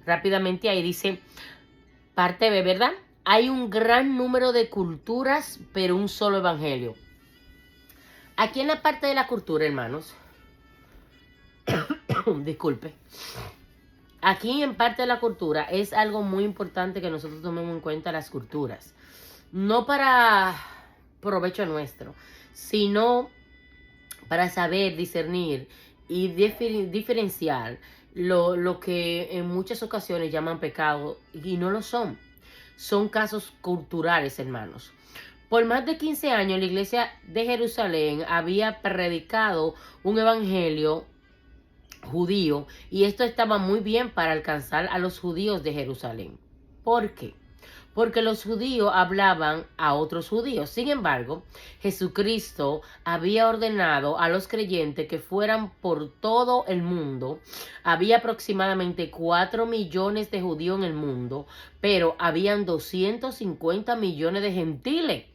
rápidamente ahí dice, parte B, ¿verdad? Hay un gran número de culturas, pero un solo evangelio. Aquí en la parte de la cultura, hermanos, disculpe, aquí en parte de la cultura es algo muy importante que nosotros tomemos en cuenta las culturas. No para provecho nuestro, sino para saber discernir y diferenciar lo que en muchas ocasiones llaman pecado y no lo son. Son casos culturales, hermanos. Por más de 15 años la iglesia de Jerusalén había predicado un evangelio judío y esto estaba muy bien para alcanzar a los judíos de Jerusalén. ¿Por qué? Porque los judíos hablaban a otros judíos. Sin embargo, Jesucristo había ordenado a los creyentes que fueran por todo el mundo. Había aproximadamente 4 millones de judíos en el mundo, pero habían 250 millones de gentiles.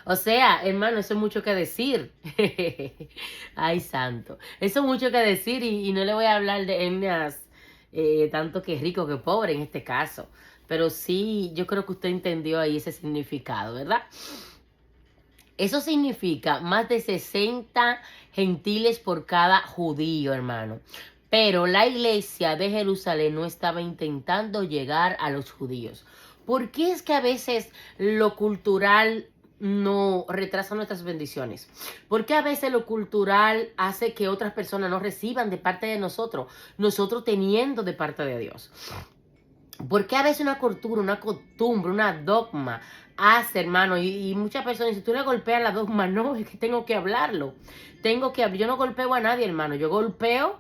O sea, hermano, eso es mucho que decir. Ay, santo. Eso es mucho que decir y no le voy a hablar de etnias tanto que rico que pobre en este caso. Pero sí, yo creo que usted entendió ahí ese significado, ¿verdad? Eso significa más de 60 gentiles por cada judío, hermano. Pero la iglesia de Jerusalén no estaba intentando llegar a los judíos. ¿Por qué es que a veces lo cultural no retrasa nuestras bendiciones? ¿Por qué a veces lo cultural hace que otras personas no reciban de parte de nosotros teniendo de parte de Dios? Porque a veces una cultura, una costumbre, una dogma hace, hermano, y muchas personas, si tú le golpeas la dogma, no, es que tengo que hablarlo. Yo no golpeo a nadie, hermano, yo golpeo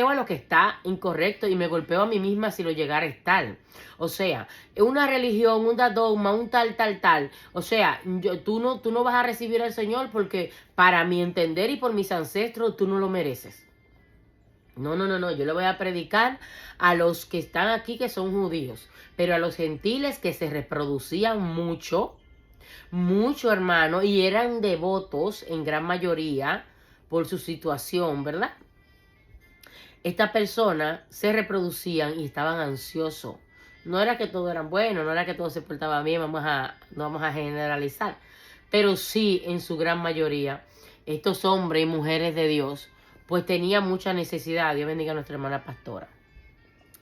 a lo que está incorrecto y me golpeo a mí misma si lo llegara a estar. O sea, una religión, una dogma, un tal. O sea, tú no vas a recibir al Señor porque para mi entender y por mis ancestros tú no lo mereces. No, yo le voy a predicar a los que están aquí que son judíos, pero a los gentiles que se reproducían mucho hermano, y eran devotos en gran mayoría por su situación, ¿verdad? Estas personas se reproducían y estaban ansiosos. No era que todos eran buenos, no era que todos se portaban bien, no vamos a generalizar, pero sí en su gran mayoría, estos hombres y mujeres de Dios pues tenía mucha necesidad. Dios bendiga a nuestra hermana pastora.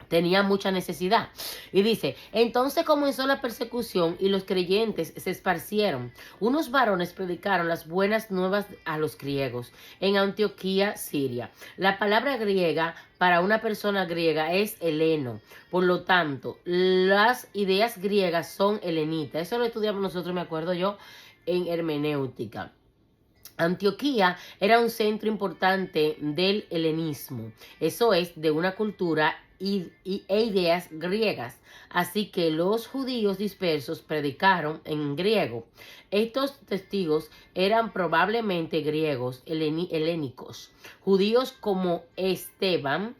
Tenía mucha necesidad. Y dice, entonces comenzó la persecución y los creyentes se esparcieron. Unos varones predicaron las buenas nuevas a los griegos en Antioquía, Siria. La palabra griega para una persona griega es heleno. Por lo tanto, las ideas griegas son helenitas. Eso lo estudiamos nosotros, me acuerdo yo, en hermenéutica. Antioquía era un centro importante del helenismo, eso es, de una cultura e ideas griegas. Así que los judíos dispersos predicaron en griego. Estos testigos eran probablemente griegos helénicos. Judíos como Esteban,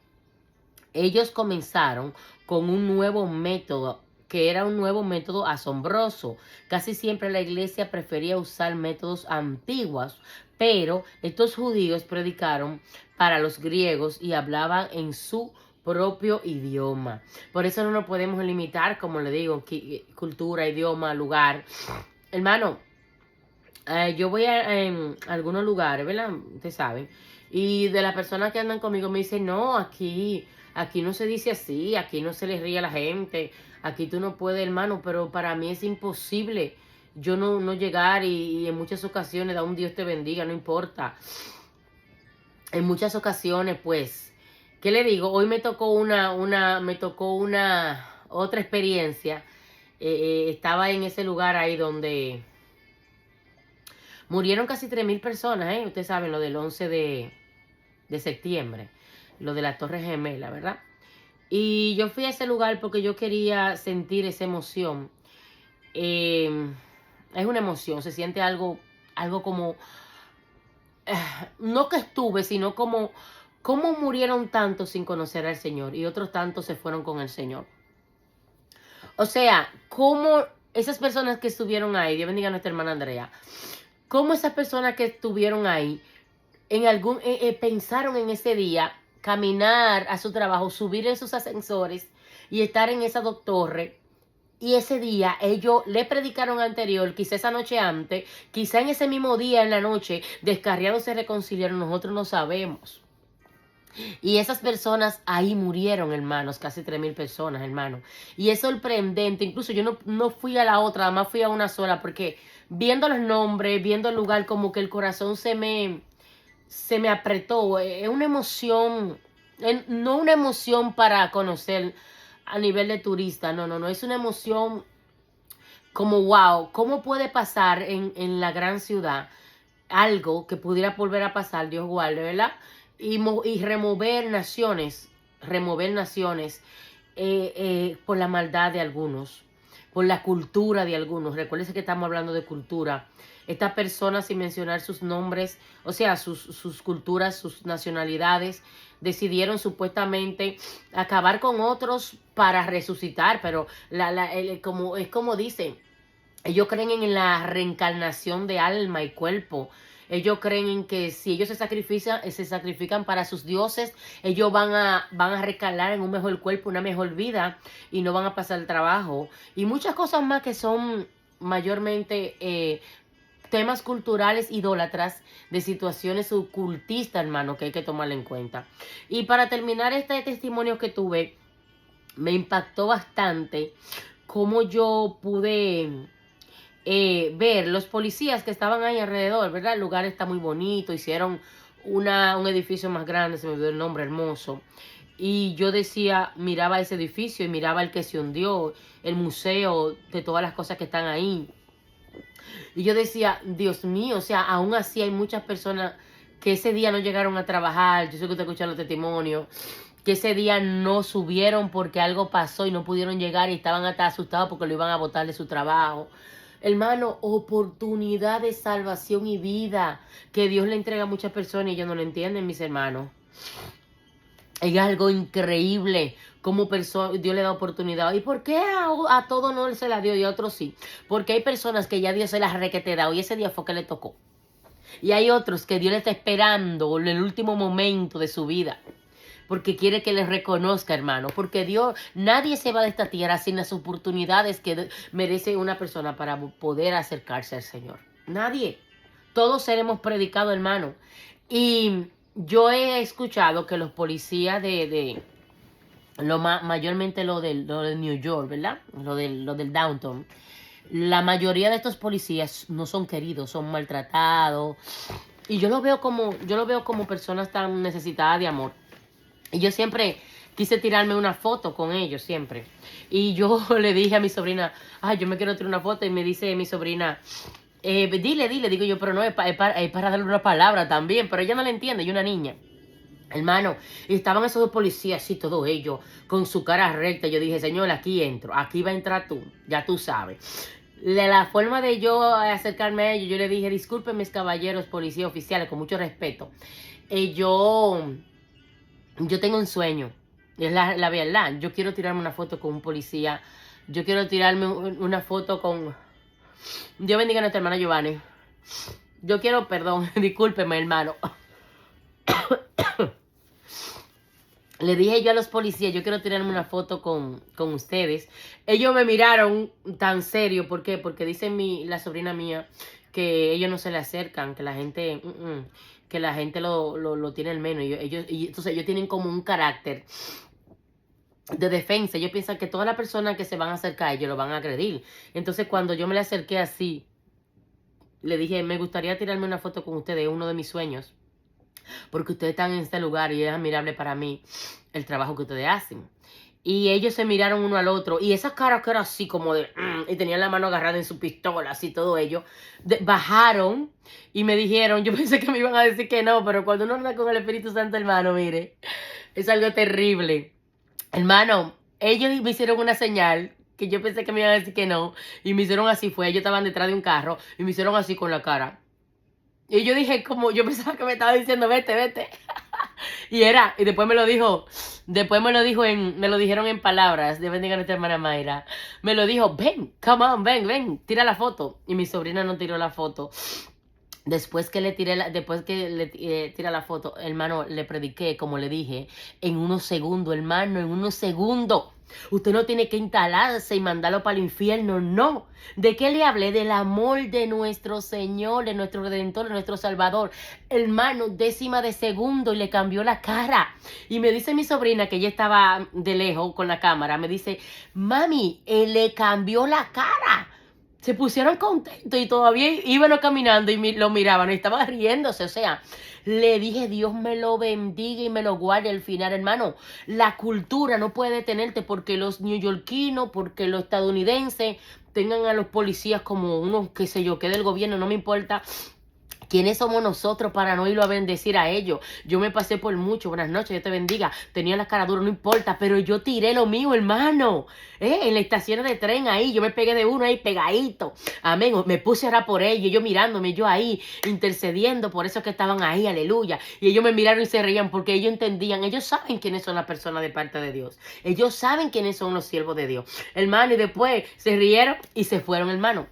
ellos comenzaron con un nuevo método que era un nuevo método asombroso. Casi siempre la iglesia prefería usar métodos antiguos, pero estos judíos predicaron para los griegos y hablaban en su propio idioma. Por eso no nos podemos limitar, como le digo, cultura, idioma, lugar. Hermano, yo voy a algunos lugares, ¿verdad? Ustedes saben. Y de las personas que andan conmigo me dicen, no, aquí no se dice así, aquí no se les ríe a la gente, aquí tú no puedes, hermano, pero para mí es imposible yo no llegar y en muchas ocasiones da un Dios te bendiga, no importa. En muchas ocasiones, pues, ¿qué le digo? Hoy me tocó otra experiencia. Estaba en ese lugar ahí donde murieron casi 3.000 personas, ¿eh? Ustedes saben lo del 11 de septiembre, lo de la Torre Gemela, ¿verdad? Y yo fui a ese lugar porque yo quería sentir esa emoción. Es una emoción, se siente algo como, no que estuve, sino como, cómo murieron tantos sin conocer al Señor y otros tantos se fueron con el Señor. O sea, cómo esas personas que estuvieron ahí, Dios bendiga a nuestra hermana Andrea, cómo esas personas que estuvieron ahí, pensaron en ese día caminar a su trabajo, subir en sus ascensores y estar en esa torre. Y ese día ellos le predicaron anterior, quizá esa noche antes, quizá en ese mismo día en la noche, descarriados se reconciliaron, nosotros no sabemos. Y esas personas ahí murieron, hermanos, casi 3,000 personas, hermano. Y es sorprendente, incluso yo no fui a la otra, además fui a una sola, porque viendo los nombres, viendo el lugar, como que el corazón se me apretó. Es una emoción, no una emoción para conocer a nivel de turista, no, es una emoción como wow, ¿cómo puede pasar en la gran ciudad algo que pudiera volver a pasar, Dios guarde, ¿verdad? Y remover naciones por la maldad de algunos, por la cultura de algunos. Recuérdense que estamos hablando de cultura. Estas personas, sin mencionar sus nombres, o sea, sus culturas, sus nacionalidades, decidieron supuestamente acabar con otros para resucitar, pero es como dicen, ellos creen en la reencarnación de alma y cuerpo. Ellos creen en que si ellos se sacrifican para sus dioses, ellos van a recalar en un mejor cuerpo, una mejor vida y no van a pasar el trabajo. Y muchas cosas más que son mayormente temas culturales idólatras de situaciones ocultistas, hermano, que hay que tomar en cuenta. Y para terminar este testimonio que tuve, me impactó bastante cómo yo pude ver los policías que estaban ahí alrededor, ¿verdad? El lugar está muy bonito, hicieron un edificio más grande, se me olvidó el nombre, hermoso. Y yo decía, miraba ese edificio y miraba el que se hundió, el museo de todas las cosas que están ahí. Y yo decía, Dios mío, o sea, aún así hay muchas personas que ese día no llegaron a trabajar. Yo sé que usted escucha los testimonios, que ese día no subieron porque algo pasó y no pudieron llegar y estaban hasta asustados porque lo iban a botar de su trabajo. Hermano, oportunidad de salvación y vida que Dios le entrega a muchas personas y ellos no lo entienden, mis hermanos. Es algo increíble como Dios le da oportunidad. ¿Y por qué a todos no se la dio y a otros sí? Porque hay personas que ya Dios se las requete dado y ese día fue que le tocó. Y hay otros que Dios le está esperando en el último momento de su vida. Porque quiere que les reconozca, hermano. Porque Dios, nadie se va de esta tierra sin las oportunidades que merece una persona para poder acercarse al Señor. Nadie. Todos seremos predicados, hermano. Y yo he escuchado que los policías mayormente lo de New York, ¿verdad? Lo del downtown. La mayoría de estos policías no son queridos, son maltratados. Y yo lo veo como personas tan necesitadas de amor. Y yo siempre quise tirarme una foto con ellos, siempre. Y yo le dije a mi sobrina, ay, yo me quiero tirar una foto. Y me dice mi sobrina, dile, digo yo, pero no, es para darle una palabra también. Pero ella no le entiende, y una niña. Hermano, y estaban esos dos policías así, todos ellos, con su cara recta. Yo dije, señor, aquí entro, aquí va a entrar tú, ya tú sabes. La forma de yo acercarme a ellos, yo le dije, disculpen mis caballeros, policías oficiales, con mucho respeto. Yo tengo un sueño, es la verdad. Yo quiero tirarme una foto con un policía. Yo quiero tirarme una foto con... Dios bendiga a nuestra hermana Giovanni. Yo quiero, perdón, discúlpeme, hermano. Le dije yo a los policías, yo quiero tirarme una foto con ustedes. Ellos me miraron tan serio. ¿Por qué? Porque dice la sobrina mía que ellos no se le acercan, que la gente... que la gente lo tiene al menos. Entonces ellos tienen como un carácter de defensa. Ellos piensan que todas las personas que se van a acercar a ellos lo van a agredir. Entonces cuando yo me le acerqué así, le dije, me gustaría tirarme una foto con ustedes, es uno de mis sueños. Porque ustedes están en este lugar y es admirable para mí el trabajo que ustedes hacen. Y ellos se miraron uno al otro. Y esas caras que eran así como de... y tenían la mano agarrada en su pistola, así todo ello. Bajaron y me dijeron... Yo pensé que me iban a decir que no. Pero cuando uno anda con el Espíritu Santo, hermano, mire. Es algo terrible. Hermano, ellos me hicieron una señal... que yo pensé que me iban a decir que no. Y me hicieron así, ellos estaban detrás de un carro. Y me hicieron así con la cara. Y yo dije como... Yo pensaba que me estaba diciendo, vete. Y después me lo dijo, me lo dijeron en palabras, de bendiga a nuestra hermana Mayra. Me lo dijo, ven, come on, ven, tira la foto. Y mi sobrina no tiró la foto. Después que le tiré después que le tira la foto, hermano, le prediqué, como le dije, en unos segundos, hermano, en unos segundos. Usted no tiene que instalarse y mandarlo para el infierno, no. ¿De qué le hablé? Del amor de nuestro Señor, de nuestro Redentor, de nuestro Salvador. Hermano, décima de segundo y le cambió la cara. Y me dice mi sobrina, que ella estaba de lejos con la cámara, me dice, mami, le cambió la cara. Se pusieron contentos y todavía iban caminando y lo miraban y estaban riéndose. O sea, le dije, Dios me lo bendiga y me lo guarde al final, hermano. La cultura no puede detenerte porque los neoyorquinos, porque los estadounidenses tengan a los policías como unos, qué sé yo, que del gobierno, no me importa. ¿Quiénes somos nosotros para no irlo a bendecir a ellos? Yo me pasé por mucho. Buenas noches, Dios te bendiga. Tenía la cara dura, no importa, pero yo tiré lo mío, hermano. En la estación de tren ahí, yo me pegué de uno ahí pegadito. Amén. Me puse a orar por ellos, yo mirándome, yo ahí, intercediendo por esos que estaban ahí, aleluya. Y ellos me miraron y se reían porque ellos entendían, ellos saben quiénes son las personas de parte de Dios. Ellos saben quiénes son los siervos de Dios. Hermano, y después se rieron y se fueron, hermano.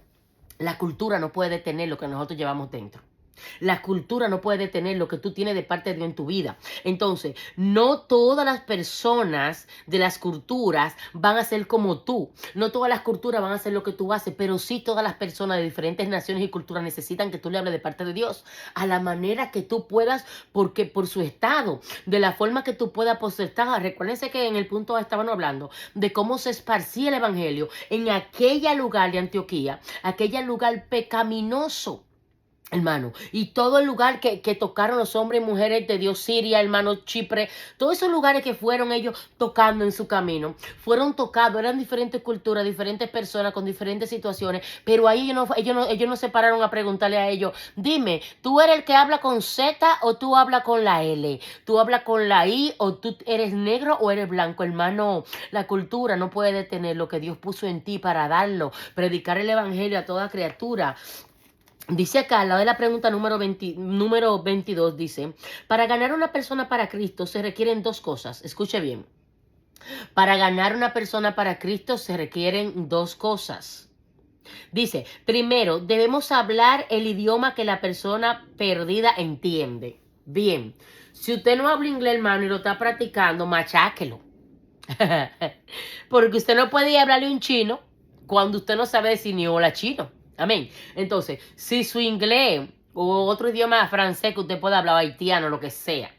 La cultura no puede detener lo que nosotros llevamos dentro. La cultura no puede detener lo que tú tienes de parte de Dios en tu vida. Entonces, no todas las personas de las culturas van a ser como tú. No todas las culturas van a hacer lo que tú haces, pero sí todas las personas de diferentes naciones y culturas necesitan que tú le hables de parte de Dios a la manera que tú puedas, porque por su estado, de la forma que tú puedas por su estado. Recuérdense que en el punto estaban hablando de cómo se esparcía el evangelio en aquella lugar de Antioquía, aquella lugar pecaminoso. Hermano, y todo el lugar que tocaron los hombres y mujeres de Dios, Siria, hermano, Chipre, todos esos lugares que fueron ellos tocando en su camino, fueron tocados, eran diferentes culturas, diferentes personas con diferentes situaciones, pero ahí ellos no se pararon a preguntarle a ellos, dime, ¿tú eres el que habla con Z o tú hablas con la L? ¿Tú hablas con la I o tú eres negro o eres blanco? Hermano, la cultura no puede detener lo que Dios puso en ti para darlo, predicar el evangelio a toda criatura. Dice acá, al lado de la pregunta número 22, dice, para ganar una persona para Cristo se requieren dos cosas. Escuche bien. Para ganar una persona para Cristo se requieren dos cosas. Dice, primero, debemos hablar el idioma que la persona perdida entiende. Bien, si usted no habla inglés, hermano, y lo está practicando, macháquelo. Porque usted no puede hablarle un chino cuando usted no sabe decir ni hola chino. Amén. Entonces, si su inglés o otro idioma francés que usted pueda hablar, haitiano, lo que sea,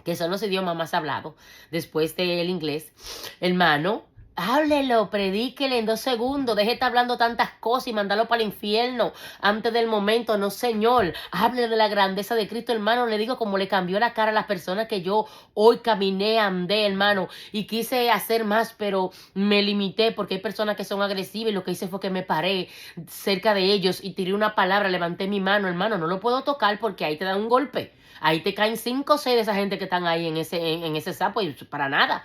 que son los idiomas más hablados después del inglés, hermano, háblelo, predíquele en 2 segundos, deje de estar hablando tantas cosas y mandarlo para el infierno antes del momento. No, señor, hable de la grandeza de Cristo, hermano. Le digo como le cambió la cara a las personas que yo hoy caminé, andé, hermano, y quise hacer más, pero me limité porque hay personas que son agresivas y lo que hice fue que me paré cerca de ellos y tiré una palabra, levanté mi mano, hermano, no lo puedo tocar porque ahí te dan un golpe. Ahí te caen 5 o 6 de esa gente que están ahí en ese sapo y para nada.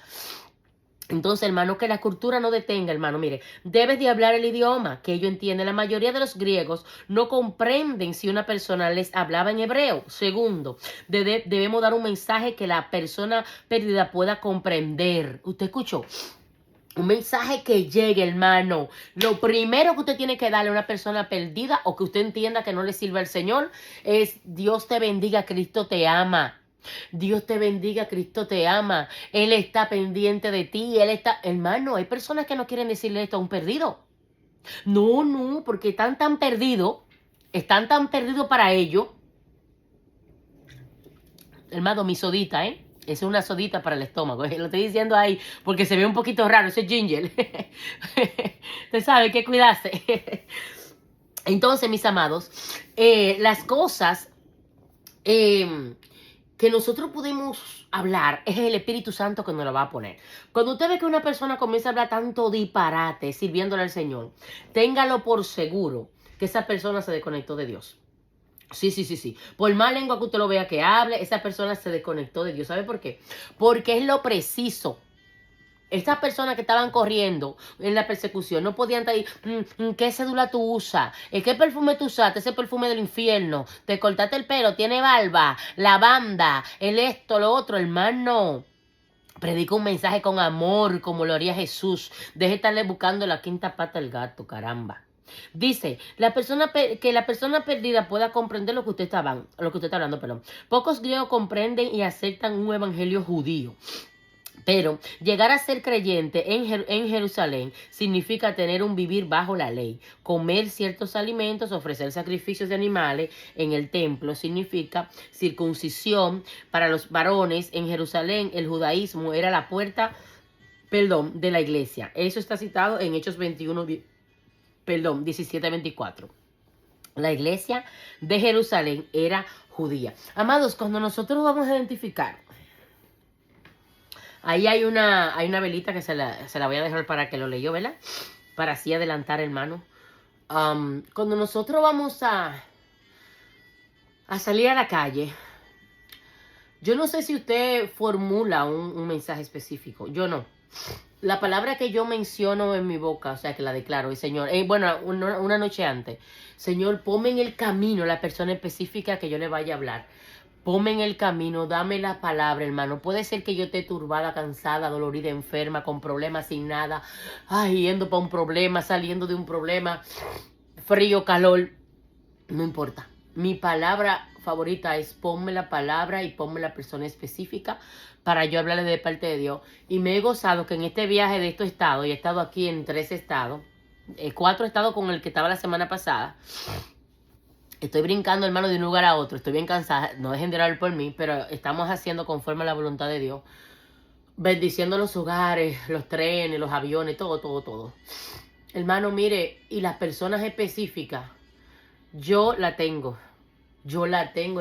Entonces, hermano, que la cultura no detenga, hermano. Mire, debes de hablar el idioma que ellos entienden. La mayoría de los griegos no comprenden si una persona les hablaba en hebreo. Segundo, debemos dar un mensaje que la persona perdida pueda comprender. ¿Usted escuchó? Un mensaje que llegue, hermano. Lo primero que usted tiene que darle a una persona perdida o que usted entienda que no le sirve al Señor es Dios te bendiga, Cristo te ama. Dios te bendiga, Cristo te ama. Él está pendiente de ti. Él está... Hermano, hay personas que no quieren decirle esto a un perdido. No, porque están tan perdidos para ellos. Hermano, mi sodita, es una sodita para el estómago. Lo estoy diciendo ahí porque se ve un poquito raro ese ginger. Usted sabe, hay que cuidarse. Entonces, mis amados, las cosas que nosotros podemos hablar es el Espíritu Santo que nos lo va a poner. Cuando usted ve que una persona comienza a hablar tanto disparate sirviéndole al Señor, téngalo por seguro que esa persona se desconectó de Dios. Sí. Por más lengua que usted lo vea que hable, esa persona se desconectó de Dios. ¿Sabe por qué? Porque es lo preciso. Estas personas que estaban corriendo en la persecución no podían estar ahí, ¿qué cédula tú usas? ¿Qué perfume tú usaste? Ese perfume del infierno. Te cortaste el pelo, tiene barba, lavanda, el esto, lo otro, hermano. Predica un mensaje con amor, como lo haría Jesús. Deje de estarle buscando la quinta pata al gato, caramba. Dice, que la persona perdida pueda comprender lo que usted está hablando, perdón. Pocos griegos comprenden y aceptan un evangelio judío. Pero llegar a ser creyente en Jerusalén significa tener un vivir bajo la ley. Comer ciertos alimentos, ofrecer sacrificios de animales en el templo significa circuncisión. Para los varones en Jerusalén, el judaísmo era la puerta, de la iglesia. Eso está citado en Hechos 17:24. La iglesia de Jerusalén era judía. Amados, cuando nosotros vamos a identificar, ahí hay una velita que se la voy a dejar para que lo leyó, ¿verdad? Para así adelantar, hermano. Cuando nosotros vamos a salir a la calle, yo no sé si usted formula un mensaje específico. Yo no. La palabra que yo menciono en mi boca, o sea, que la declaro, es Señor, bueno, una noche antes, Señor, ponme en el camino la persona específica que yo le vaya a hablar. Ponme en el camino, dame la palabra, hermano. Puede ser que yo esté turbada, cansada, dolorida, enferma, con problemas, sin nada. Ay, yendo para un problema, saliendo de un problema, frío, calor. No importa. Mi palabra favorita es ponme la palabra y ponme la persona específica para yo hablarle de parte de Dios. Y me he gozado que en este viaje de estos estados, y he estado aquí en 3 estados, 4 estados con el que estaba la semana pasada. Estoy brincando, hermano, de un lugar a otro. Estoy bien cansada. No dejen de orar por mí, pero estamos haciendo conforme a la voluntad de Dios. Bendiciendo los hogares, los trenes, los aviones, todo. Hermano, mire, y las personas específicas, yo la tengo,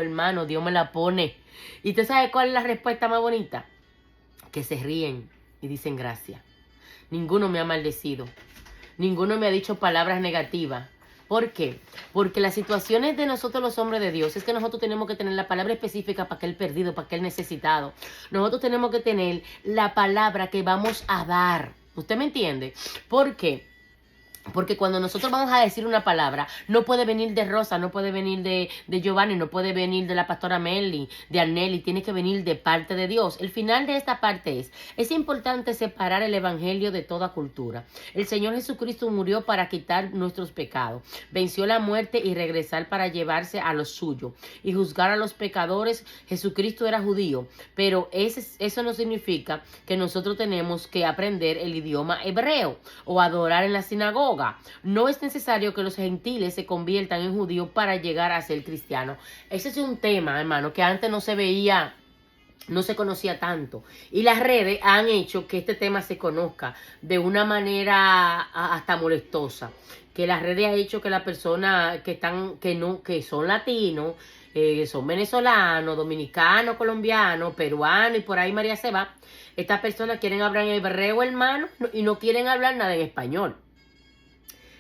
hermano. Dios me la pone. ¿Y usted sabe cuál es la respuesta más bonita? Que se ríen y dicen gracias. Ninguno me ha maldecido. Ninguno me ha dicho palabras negativas. ¿Por qué? Porque las situaciones de nosotros los hombres de Dios es que nosotros tenemos que tener la palabra específica para aquel perdido, para aquel necesitado. Nosotros tenemos que tener la palabra que vamos a dar. ¿Usted me entiende? ¿Por qué? Porque cuando nosotros vamos a decir una palabra, no puede venir de Rosa, no puede venir de Giovanni, no puede venir de la pastora Meli, de Arnelli, tiene que venir de parte de Dios. El final de esta parte es importante separar el evangelio de toda cultura. El Señor Jesucristo murió para quitar nuestros pecados, venció la muerte y regresar para llevarse a los suyos y juzgar a los pecadores. Jesucristo era judío, pero eso no significa que nosotros tenemos que aprender el idioma hebreo o adorar en la sinagoga. No es necesario que los gentiles se conviertan en judíos para llegar a ser cristianos. Ese es un tema, hermano, que antes no se veía, no se conocía tanto. Y las redes han hecho que este tema se conozca de una manera hasta molestosa. Que las redes han hecho que las personas que son latinos, son venezolanos, dominicanos, colombianos, peruanos y por ahí María se va. Estas personas quieren hablar en hebreo, hermano, y no quieren hablar nada en español.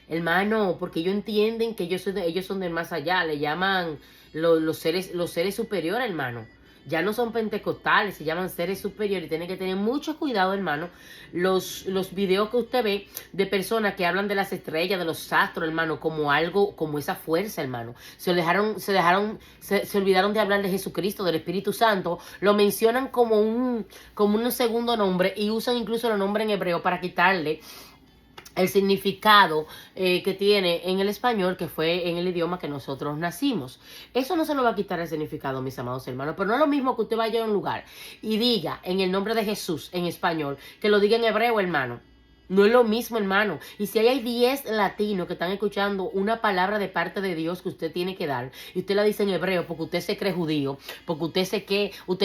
Hermano, porque ellos entienden que ellos son del más allá, le llaman los seres superiores, hermano. Ya no son pentecostales, se llaman seres superiores. Y tienen que tener mucho cuidado, hermano. Los videos que usted ve de personas que hablan de las estrellas, de los astros, hermano, como algo, como esa fuerza, hermano. Se olvidaron de hablar de Jesucristo, del Espíritu Santo. Lo mencionan como un segundo nombre y usan incluso el nombre en hebreo para quitarle el significado que tiene en el español, que fue en el idioma que nosotros nacimos. Eso no se lo va a quitar el significado, mis amados hermanos, pero no es lo mismo que usted vaya a un lugar y diga en el nombre de Jesús en español, que lo diga en hebreo, hermano. No es lo mismo, hermano. Y si hay 10 latinos que están escuchando una palabra de parte de Dios que usted tiene que dar, y usted la dice en hebreo porque usted se cree judío, porque usted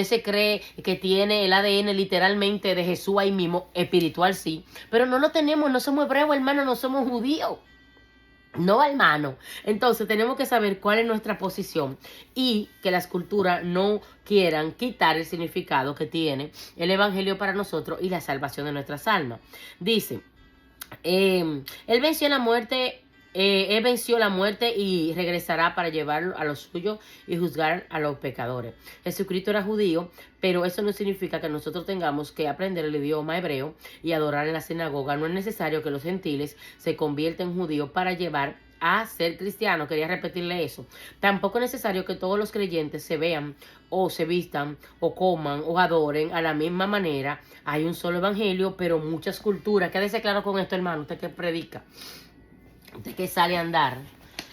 se cree que tiene el ADN literalmente de Jesús ahí mismo, espiritual sí, pero no lo tenemos, no somos hebreos, hermano, no somos judíos. No, hermano. Entonces tenemos que saber cuál es nuestra posición y que las culturas no quieran quitar el significado que tiene el evangelio para nosotros y la salvación de nuestras almas. Dice, él venció la muerte. Él venció la muerte y regresará para llevarlo a los suyos y juzgar a los pecadores. Jesucristo era judío, pero eso no significa que nosotros tengamos que aprender el idioma hebreo y adorar en la sinagoga. No es necesario que los gentiles se conviertan en judíos para llevar a ser cristianos. Quería repetirle eso. Tampoco es necesario que todos los creyentes se vean o se vistan o coman o adoren a la misma manera. Hay un solo evangelio, pero muchas culturas. Quédese claro con esto, hermano, usted que predica. Usted que sale a andar,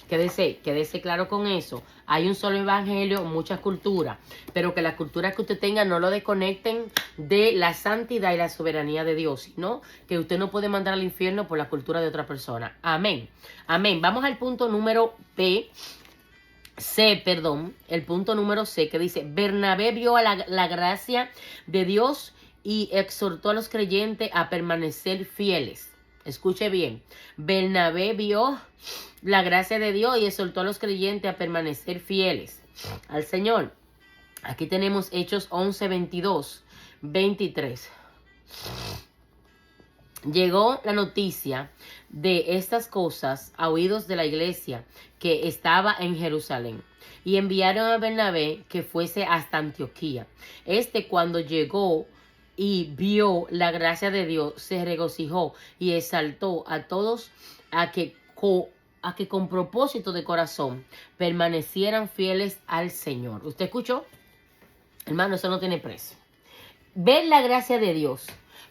quédese claro con eso. Hay un solo evangelio, muchas culturas, pero que las culturas que usted tenga no lo desconecten de la santidad y la soberanía de Dios, sino que usted no puede mandar al infierno por la cultura de otra persona. Amén. Amén. Vamos al punto número el punto número C, que dice: Bernabé vio a la gracia de Dios y exhortó a los creyentes a permanecer fieles. Escuche bien, Bernabé vio la gracia de Dios y exhortó a los creyentes a permanecer fieles al Señor. Aquí tenemos Hechos 11, 22, 23. Llegó la noticia de estas cosas a oídos de la iglesia que estaba en Jerusalén, y enviaron a Bernabé que fuese hasta Antioquía. Cuando llegó y vio la gracia de Dios, se regocijó y exaltó a todos a que con propósito de corazón permanecieran fieles al Señor. ¿Usted escuchó? Hermano, eso no tiene precio. Ver la gracia de Dios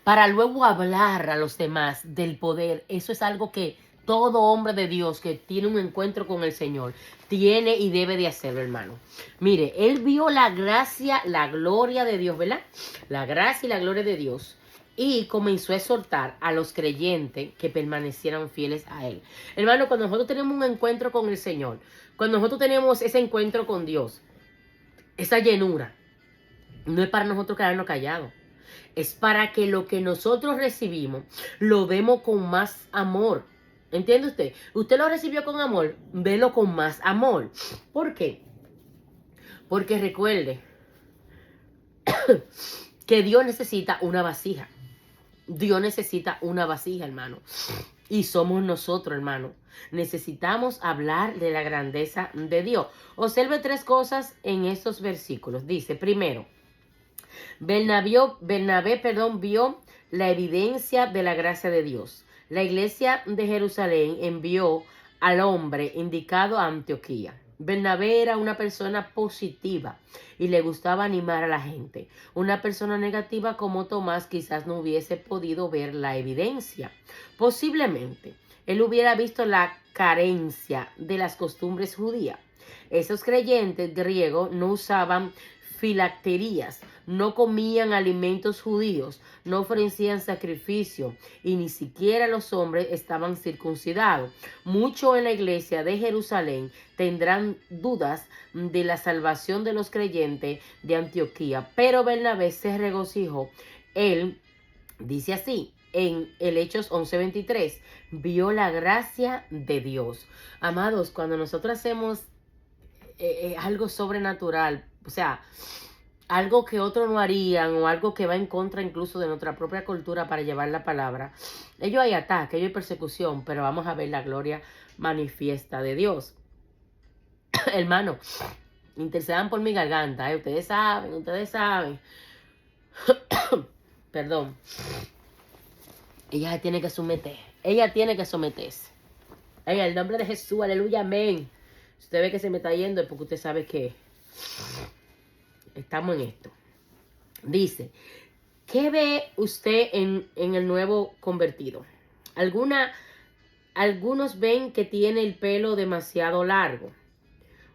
para luego hablar a los demás del poder, eso es algo que todo hombre de Dios que tiene un encuentro con el Señor tiene y debe de hacerlo, hermano. Mire, él vio la gracia, la gloria de Dios, ¿verdad? La gracia y la gloria de Dios. Y comenzó a exhortar a los creyentes que permanecieran fieles a Él. Hermano, cuando nosotros tenemos un encuentro con el Señor, cuando nosotros tenemos ese encuentro con Dios, esa llenura, no es para nosotros quedarnos callados. Es para que lo que nosotros recibimos lo demos con más amor. ¿Entiende usted? Usted lo recibió con amor, velo con más amor. ¿Por qué? Porque recuerde que Dios necesita una vasija. Dios necesita una vasija, hermano. Y somos nosotros, hermano. Necesitamos hablar de la grandeza de Dios. Observe 3 cosas en estos versículos. Dice, primero, Bernabé vio la evidencia de la gracia de Dios. La iglesia de Jerusalén envió al hombre indicado a Antioquía. Bernabé era una persona positiva y le gustaba animar a la gente. Una persona negativa como Tomás quizás no hubiese podido ver la evidencia. Posiblemente él hubiera visto la carencia de las costumbres judías. Esos creyentes griegos no usaban filacterías, no comían alimentos judíos, no ofrecían sacrificio y ni siquiera los hombres estaban circuncidados. Muchos en la iglesia de Jerusalén tendrán dudas de la salvación de los creyentes de Antioquía, pero Bernabé se regocijó. Él dice así en el Hechos 11:23, vio la gracia de Dios. Amados, cuando nosotros hacemos algo sobrenatural, o sea, algo que otros no harían o algo que va en contra incluso de nuestra propia cultura para llevar la palabra, ellos hay ataque, ellos hay persecución, pero vamos a ver la gloria manifiesta de Dios. Hermano, intercedan por mi garganta, ustedes saben. Perdón. Ella se tiene que someter, ella tiene que someterse. En el nombre de Jesús, aleluya, amén. Si usted ve que se me está yendo es porque usted sabe que estamos en esto. Dice, ¿qué ve usted en el nuevo convertido? Algunos ven que tiene el pelo demasiado largo.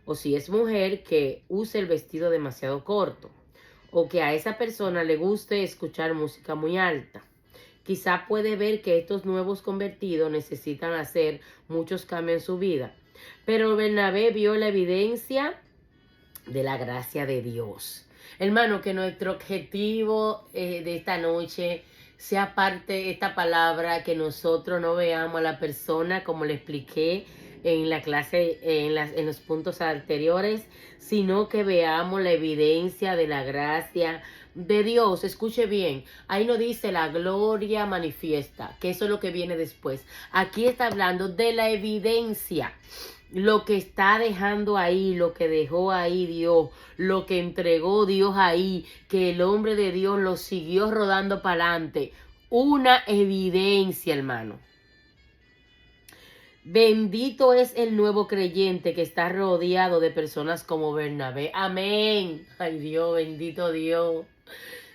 O si es mujer, que use el vestido demasiado corto. O que a esa persona le guste escuchar música muy alta. Quizá puede ver que estos nuevos convertidos necesitan hacer muchos cambios en su vida. Pero Bernabé vio la evidencia de la gracia de Dios. Hermano, que nuestro objetivo de esta noche sea parte de esta palabra, que nosotros no veamos a la persona como le expliqué en la clase, en los puntos anteriores, sino que veamos la evidencia de la gracia de Dios. Escuche bien, ahí no dice la gloria manifiesta, que eso es lo que viene después. Aquí está hablando de la evidencia. Lo que está dejando ahí, lo que dejó ahí Dios, lo que entregó Dios ahí, que el hombre de Dios lo siguió rodando para adelante. Una evidencia, hermano. Bendito es el nuevo creyente que está rodeado de personas como Bernabé. Amén. Ay Dios, bendito Dios.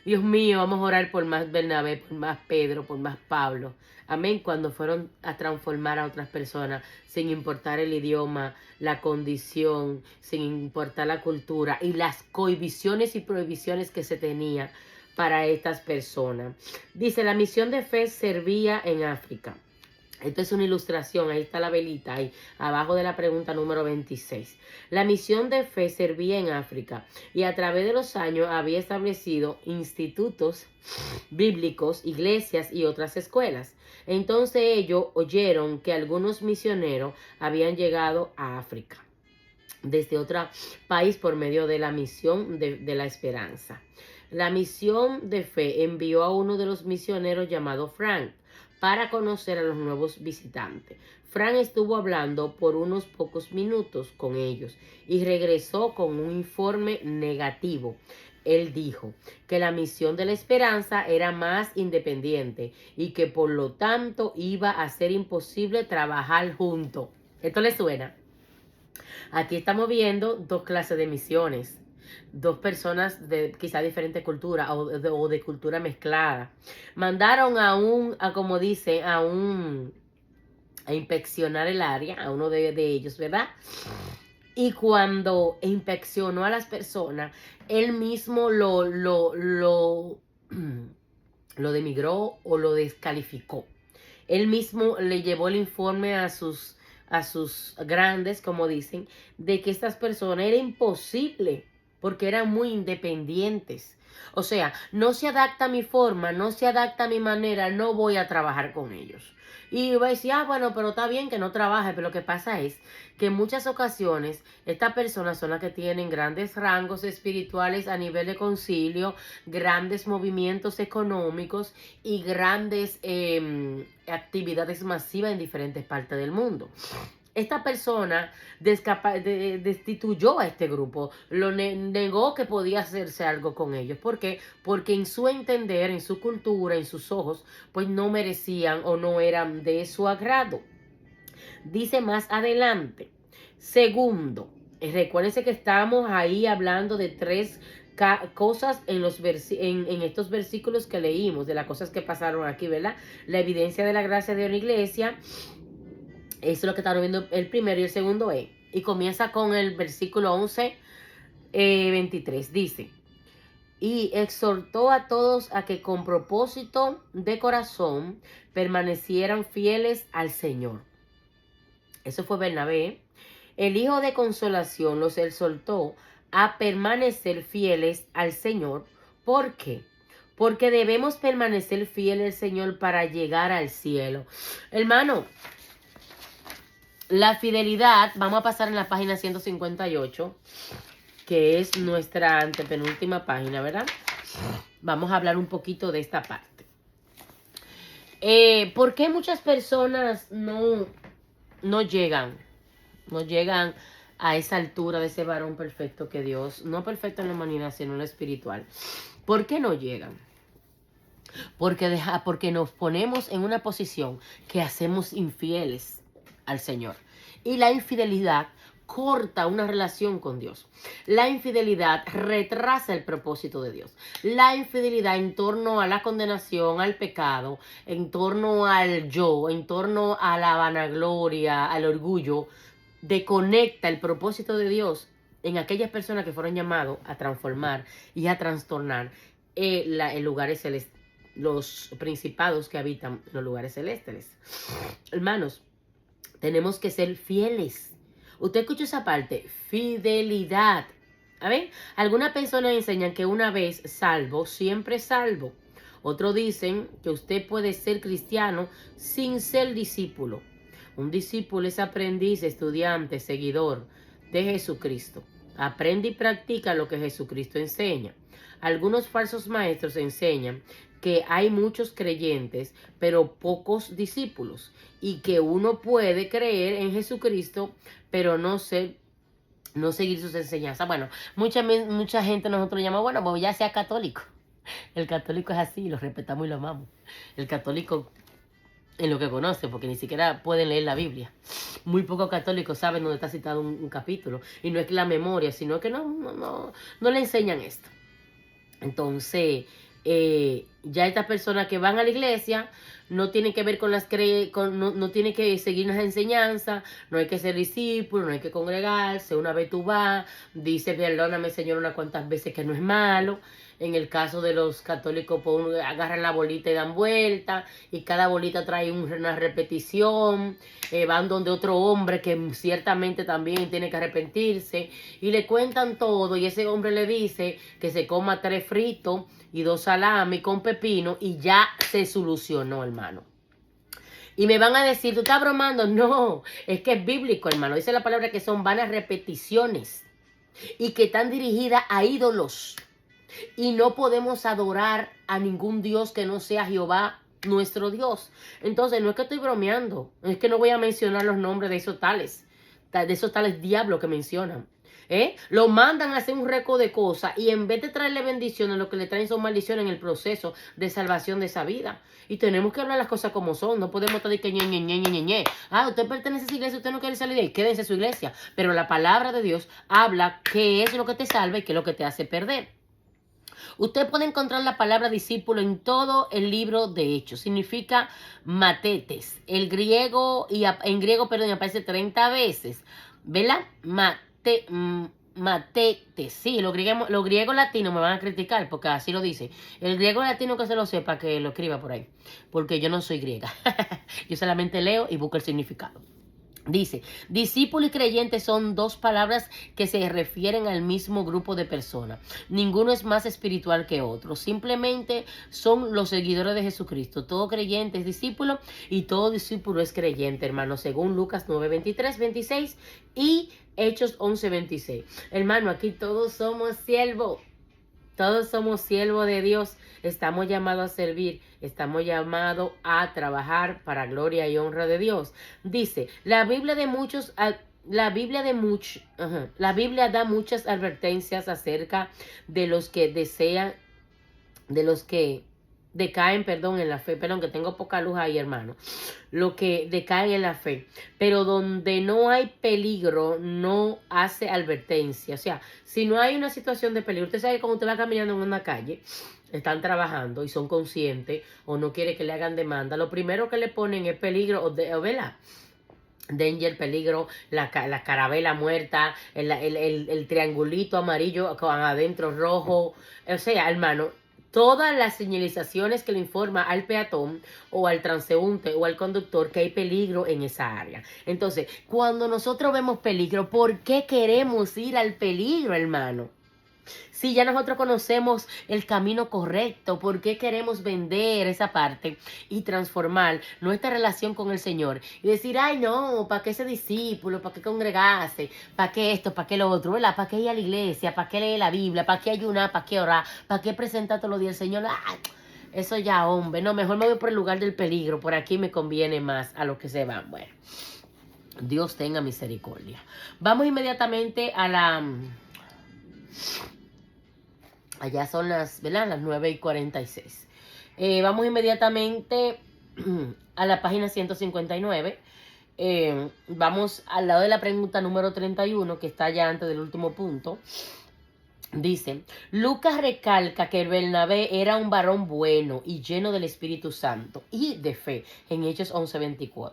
Dios mío, vamos a orar por más Bernabé, por más Pedro, por más Pablo. Amén, cuando fueron a transformar a otras personas, sin importar el idioma, la condición, sin importar la cultura y las cohibiciones y prohibiciones que se tenía para estas personas. Dice, la misión de fe servía en África. Esto es una ilustración, ahí está la velita, ahí abajo de la pregunta número 26. La misión de fe servía en África y a través de los años había establecido institutos bíblicos, iglesias y otras escuelas. Entonces ellos oyeron que algunos misioneros habían llegado a África desde otro país por medio de la misión de la esperanza. La misión de fe envió a uno de los misioneros llamado Frank para conocer a los nuevos visitantes. Frank estuvo hablando por unos pocos minutos con ellos y regresó con un informe negativo. Él dijo que la misión de la esperanza era más independiente y que por lo tanto iba a ser imposible trabajar juntos. ¿Esto le suena? Aquí estamos viendo dos clases de misiones, dos personas de quizá diferente cultura o de cultura mezclada. Mandaron como dice, a inspeccionar el área, a uno de ellos, ¿verdad? Y cuando inspeccionó a las personas, él mismo lo demigró o lo descalificó. Él mismo le llevó el informe a sus grandes, como dicen, de que estas personas era imposible porque eran muy independientes. O sea, no se adapta a mi forma, no se adapta a mi manera, no voy a trabajar con ellos. Y va a decir, bueno, pero está bien que no trabaje, pero lo que pasa es que en muchas ocasiones estas personas son las que tienen grandes rangos espirituales a nivel de concilio, grandes movimientos económicos y grandes actividades masivas en diferentes partes del mundo. Esta persona destituyó a este grupo, lo negó que podía hacerse algo con ellos. ¿Por qué? Porque en su entender, en su cultura, en sus ojos, pues no merecían o no eran de su agrado. Dice más adelante. Segundo, recuérdense que estamos ahí hablando de tres cosas en estos versículos que leímos, de las cosas que pasaron aquí, ¿verdad? La evidencia de la gracia de una iglesia. Eso es lo que estamos viendo el primero y el segundo es. Y comienza con el versículo 11, 23. Dice, y exhortó a todos a que con propósito de corazón permanecieran fieles al Señor. Eso fue Bernabé. El Hijo de Consolación los exhortó a permanecer fieles al Señor. ¿Por qué? Porque debemos permanecer fieles al Señor para llegar al cielo. Hermano, la fidelidad, vamos a pasar en la página 158, que es nuestra antepenúltima página, ¿verdad? Vamos a hablar un poquito de esta parte. ¿Por qué muchas personas no llegan a esa altura de ese varón perfecto que Dios, no perfecto en la humanidad, sino en lo espiritual? ¿Por qué no llegan? Porque nos ponemos en una posición que hacemos infieles al Señor. Y la infidelidad corta una relación con Dios. La infidelidad retrasa el propósito de Dios. La infidelidad en torno a la condenación, al pecado, en torno al yo, en torno a la vanagloria, al orgullo, desconecta el propósito de Dios en aquellas personas que fueron llamados a transformar y a trastornar en lugares celestes, los principados que habitan los lugares celestes. Hermanos, tenemos que ser fieles. Usted escucha esa parte, fidelidad. A ver, algunas personas enseñan que una vez salvo, siempre salvo. Otros dicen que usted puede ser cristiano sin ser discípulo. Un discípulo es aprendiz, estudiante, seguidor de Jesucristo. Aprende y practica lo que Jesucristo enseña. Algunos falsos maestros enseñan que hay muchos creyentes, pero pocos discípulos, y que uno puede creer en Jesucristo, pero no seguir sus enseñanzas. Bueno, mucha gente nosotros llamamos, bueno, pues ya sea católico. El católico es así, lo respetamos y lo amamos. El católico en lo que conoce, porque ni siquiera pueden leer la Biblia. Muy pocos católicos saben dónde está citado un capítulo. Y no es que la memoria, sino que no le enseñan esto. Entonces, ya estas personas que van a la iglesia no tienen que ver con no tienen que seguir las enseñanzas, no hay que ser discípulo, no hay que congregarse. Una vez tú vas, dice perdóname Señor unas cuantas veces, que no es malo. En el caso de los católicos, pues agarran la bolita y dan vuelta, y cada bolita trae una repetición. Van donde otro hombre que ciertamente también tiene que arrepentirse, y le cuentan todo, y ese hombre le dice que se coma 3 fritos y 2 salami con pepino, y ya se solucionó, hermano. Y me van a decir, ¿tú estás bromando? No, es que es bíblico, hermano. Dice la palabra que son vanas repeticiones y que están dirigidas a ídolos. Y no podemos adorar a ningún Dios que no sea Jehová, nuestro Dios. Entonces, no es que estoy bromeando, es que no voy a mencionar los nombres de esos tales diablos que mencionan. Lo mandan a hacer un récord de cosas, y en vez de traerle bendiciones, lo que le traen son maldiciones en el proceso de salvación de esa vida. Y tenemos que hablar las cosas como son. No podemos estar de que ñe. Usted pertenece a esa iglesia, usted no quiere salir de ahí, quédese en su iglesia. Pero la palabra de Dios habla qué es lo que te salva y qué es lo que te hace perder. Usted puede encontrar la palabra discípulo en todo el libro de Hechos. Significa matetes. En griego, aparece 30 veces. ¿Verdad? Matetes. Sí, los griegos latinos me van a criticar porque así lo dice. El griego latino, que se lo sepa, que lo escriba por ahí. Porque yo no soy griega. Yo solamente leo y busco el significado. Dice, discípulo y creyente son 2 palabras que se refieren al mismo grupo de personas. Ninguno es más espiritual que otro. Simplemente son los seguidores de Jesucristo. Todo creyente es discípulo y todo discípulo es creyente, hermano, según Lucas 9, 23, 26 y Hechos 11, 26. Hermano, aquí todos somos siervos. Todos somos siervos de Dios. Estamos llamados a servir. Estamos llamados a trabajar para gloria y honra de Dios. Dice, la Biblia da muchas advertencias acerca de los que decaen, en la fe. Que tengo poca luz ahí, hermano. Lo que decaen en la fe. Pero donde no hay peligro, no hace advertencia. O sea, si no hay una situación de peligro, usted sabe, cuando usted va caminando en una calle, están trabajando y son conscientes o no quiere que le hagan demanda, lo primero que le ponen es peligro, ¿verdad? Danger, peligro, la carabela muerta, el triangulito amarillo con adentro rojo. O sea, hermano, todas las señalizaciones que le informa al peatón o al transeúnte o al conductor que hay peligro en esa área. Entonces, cuando nosotros vemos peligro, ¿por qué queremos ir al peligro, hermano? Si ya nosotros conocemos el camino correcto, ¿por qué queremos vender esa parte y transformar nuestra relación con el Señor? Y decir, ay no, ¿para qué ese discípulo? ¿Para qué congregarse? ¿Para qué esto? ¿Para qué lo otro? ¿Verdad? ¿Para qué ir a la iglesia? ¿Para qué leer la Biblia? ¿Para qué ayunar? ¿Para qué orar? ¿Para qué presentar todos los días al Señor? ¡Ay! Eso ya, hombre, no, mejor me voy por el lugar del peligro, por aquí me conviene más a los que se van. Bueno, Dios tenga misericordia. Vamos inmediatamente a la... Allá son las 9:46. Vamos inmediatamente a la página 159. Vamos al lado de la pregunta número 31, que está ya antes del último punto. Dice, Lucas recalca que Bernabé era un varón bueno y lleno del Espíritu Santo y de fe, en Hechos 11:24.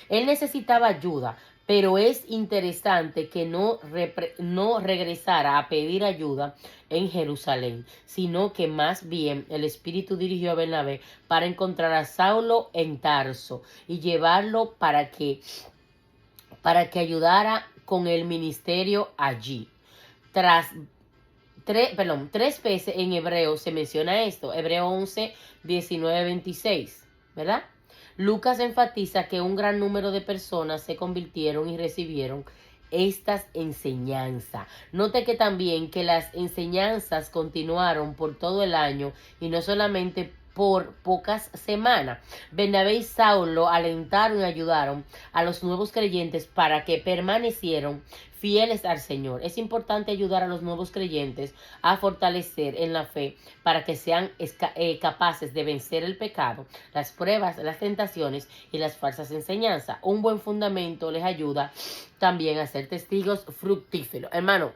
Él necesitaba ayuda, pero es interesante que no regresara a pedir ayuda en Jerusalén, sino que más bien el Espíritu dirigió a Bernabé para encontrar a Saulo en Tarso y llevarlo para que ayudara con el ministerio allí. Tres veces en Hebreo se menciona esto. Hebreo 11, 19, 26, ¿verdad? Lucas enfatiza que un gran número de personas se convirtieron y recibieron estas enseñanzas. Note que también que las enseñanzas continuaron por todo el año y no solamente por pocas semanas. Bernabé y Saulo alentaron y ayudaron a los nuevos creyentes para que permanecieran fieles al Señor. Es importante ayudar a los nuevos creyentes a fortalecer en la fe para que sean capaces de vencer el pecado, las pruebas, las tentaciones y las falsas enseñanzas. Un buen fundamento les ayuda también a ser testigos fructíferos. Hermano,